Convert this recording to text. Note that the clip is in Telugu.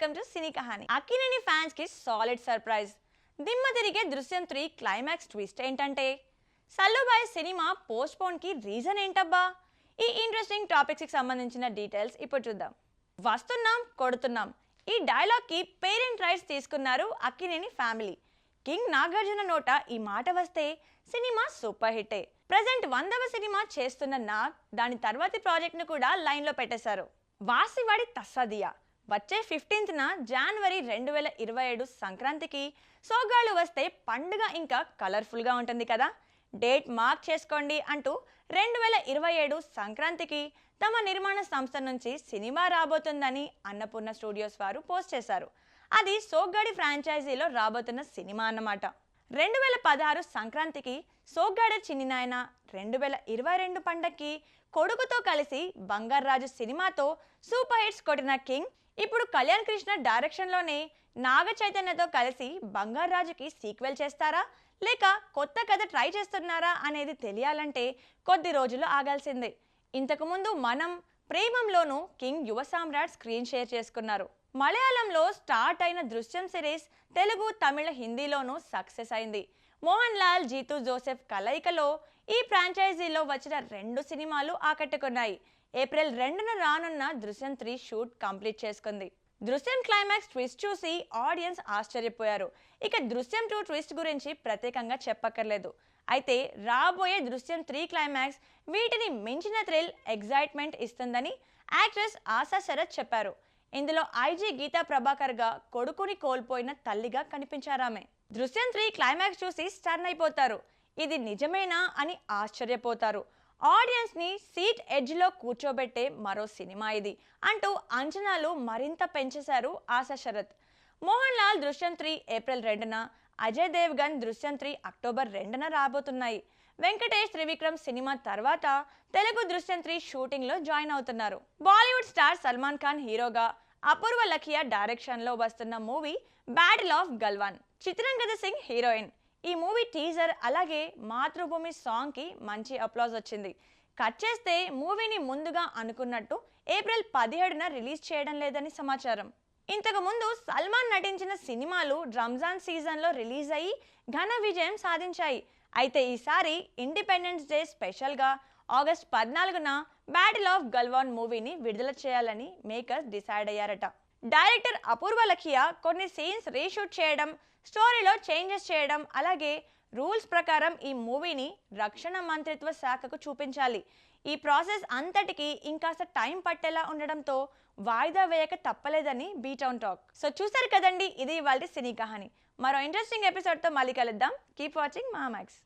Welcome to cine Kahani. Akkineni fans కి సాలిడ్ సర్ప్రైజ్. దిమ్మ తిరిగే దృశ్యం 3 క్లైమాక్స్ ట్విస్ట్ ఏంటంటే సల్లుబాయ్ సినిమా పోస్ట్ పోన్ కి రీజన్ ఏంటబ్బా? ఈ ఇంట్రెస్టింగ్ టాపిక్స్ కి సంబంధించిన డీటెయిల్స్ ఇప్పుడు చూద్దాం. వస్తున్నాం కొడుతున్నాం ఈ డైలాగ్ కి పేరెంట్ రైట్స్ తీసుకున్నారు అక్కినేని ఫ్యామిలీ. కింగ్ నాగార్జున నోట ఈ మాట వస్తే సినిమా సూపర్ హిట్టే. ప్రెజెంట్ 100వ సినిమా చేస్తున్న నాగ్ దాని తర్వాతి ప్రాజెక్ట్ ను కూడా లైన్ లో పెట్టేశారు. వాసివాడి తస్సదియా వచ్చే 15న జనవరి 2027 సంక్రాంతికి సోగ్గాళ్ళు వస్తే పండుగ ఇంకా కలర్ఫుల్గా ఉంటుంది కదా. డేట్ మార్క్ చేసుకోండి అంటూ 2027 సంక్రాంతికి తమ నిర్మాణ సంస్థ నుంచి సినిమా రాబోతుందని అన్నపూర్ణ స్టూడియోస్ వారు పోస్ట్ చేశారు. అది సోగ్గాడి ఫ్రాంచైజీలో రాబోతున్న సినిమా అన్నమాట. 2016 సంక్రాంతికి సోగ్గాడ చిన్నినాయన, 2022 పండక్కి కొడుకుతో కలిసి బంగారాజు సినిమాతో సూపర్ హిట్స్ కొట్టిన కింగ్ ఇప్పుడు కళ్యాణ్ కృష్ణ డైరెక్షన్లోనే నాగ చైతన్యతో కలిసి బంగారాజుకి సీక్వెల్ చేస్తారా లేక కొత్త కథ ట్రై చేస్తున్నారా అనేది తెలియాలంటే కొద్ది రోజులు ఆగాల్సిందే. ఇంతకుముందు మనం ప్రేమంలోనూ కింగ్ యువ సామ్రాట్ స్క్రీన్ షేర్ చేసుకున్నారు. మలయాళంలో స్టార్ట్ అయిన దృశ్యం సిరీస్ తెలుగు, తమిళ, హిందీలోనూ సక్సెస్ అయింది. మోహన్ లాల్, జీతూ జోసెఫ్ కలయికలో ఈ ఫ్రాంచైజీలో వచ్చిన 2 సినిమాలు ఆకట్టుకున్నాయి. ఏప్రిల్ 2న రానున్న దృశ్యం 3 షూట్ కంప్లీట్ చేసుకుంది. దృశ్యం క్లైమాక్స్ ట్విస్ట్ చూసి ఆడియన్స్ ఆశ్చర్యపోయారు. ఇక దృశ్యం 2 ట్విస్ట్ గురించి ప్రత్యేకంగా చెప్పక్కర్లేదు. అయితే రాబోయే దృశ్యం 3 క్లైమాక్స్ వీటిని మించిన థ్రిల్, ఎగ్జైట్మెంట్ ఇస్తుందని యాక్ట్రెస్ ఆశా శరత్ చెప్పారు. ఇందులో ఐజీ గీతా ప్రభాకర్ గా కొడుకుని కోల్పోయిన తల్లిగా కనిపించారామె. దృశ్యం 3 క్లైమాక్స్ చూసి స్టన్ అయిపోతారు. ఇది నిజమేనా అని ఆశ్చర్యపోతారు. ఆడియన్స్ ని సీట్ ఎడ్జ్ లో కూర్చోబెట్టే మరో సినిమా ఇది అంటూ అంచనాలు మరింత పెంచేశారు ఆశా శరత్. మోహన్ లాల్ దృశ్యం 3 ఏప్రిల్ 2న, అజయ్ దేవ్గన్ దృశ్యం 3 అక్టోబర్ 2న రాబోతున్నాయి. వెంకటేష్, త్రివిక్రమ్ సినిమా తర్వాత తెలుగు దృశ్యం 3 షూటింగ్ లో జాయిన్ అవుతున్నారు. బాలీవుడ్ స్టార్ సల్మాన్ ఖాన్ హీరోగా, అపూర్వ లఖియా డైరెక్షన్ లో వస్తున్న movie battle of Galwan. Chitrangada Singh heroine. ఈ మూవీ టీజర్ అలాగే మాతృభూమి సాంగ్ కి మంచి అప్లాజ్ వచ్చింది. కట్ చేస్తే మూవీని ముందుగా అనుకున్నట్టు ఏప్రిల్ 17న రిలీజ్ చేయడం లేదని సమాచారం. ఇంతకు ముందు సల్మాన్ నటించిన సినిమాలు రంజాన్ సీజన్ లో రిలీజ్ అయ్యి ఘన విజయం సాధించాయి. అయితే ఈసారి ఇండిపెండెన్స్ డే స్పెషల్ గా ఆగస్ట్ 14న బ్యాటిల్ ఆఫ్ గల్వాన్ మూవీని విడుదల చేయాలని మేకర్స్ డిసైడ్ అయ్యారట. డైరెక్టర్ అపూర్వ లఖియా కొన్ని సీన్స్ రీషూట్ చేయడం, స్టోరీలో చేంజెస్ చేయడం, అలాగే రూల్స్ ప్రకారం ఈ మూవీని రక్షణ మంత్రిత్వ శాఖకు చూపించాలి. ఈ ప్రాసెస్ అంతటికి ఇంకాస్త టైం పట్టేలా ఉండడంతో వాయిదా వేయక తప్పలేదని బీటౌన్ టాక్. సో చూసారు కదండి, ఇది ఇవాల్టి సినీ కహాని. మరో ఇంట్రెస్టింగ్ ఎపిసోడ్తో మళ్ళీ కలుద్దాం. Keep watching Mahaa Max.